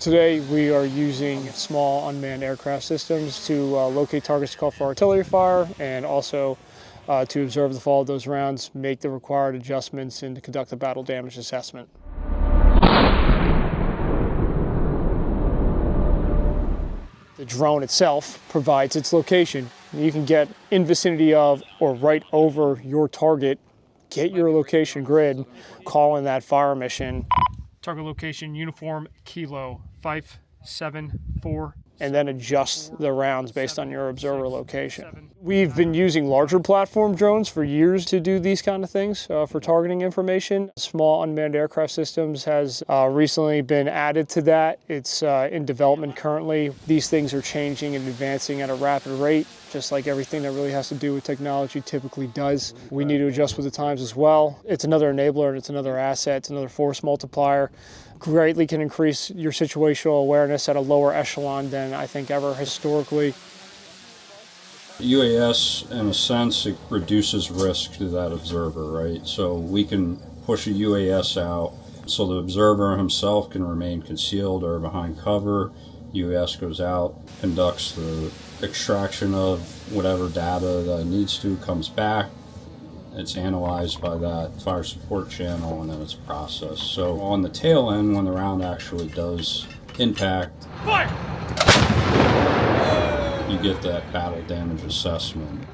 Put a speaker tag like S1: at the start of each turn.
S1: Today we are using small unmanned aircraft systems to locate targets called for artillery fire and also to observe the fall of those rounds, make the required adjustments, and to conduct a battle damage assessment. The drone itself provides its location. You can get in vicinity of or right over your target, get your location grid, call in that fire mission. Target location, uniform, kilo, 574. And then adjust the rounds based on your observer location. We've been using larger platform drones for years to do these kind of things for targeting information. Small Unmanned Aircraft Systems has recently been added to that. It's in development currently. These things are changing and advancing at a rapid rate, just like everything that really has to do with technology typically does. We need to adjust with the times as well. It's another enabler and it's another asset, it's another force multiplier. Greatly can increase your situational awareness at a lower echelon than I think ever historically.
S2: UAS, in a sense, it reduces risk to that observer, right? So we can push a UAS out so the observer himself can remain concealed or behind cover. UAS goes out, conducts the extraction of whatever data that it needs to, comes back. It's analyzed by that fire support channel, and then it's processed. So on the tail end, when the round actually does impact, fire! You get that battle damage assessment.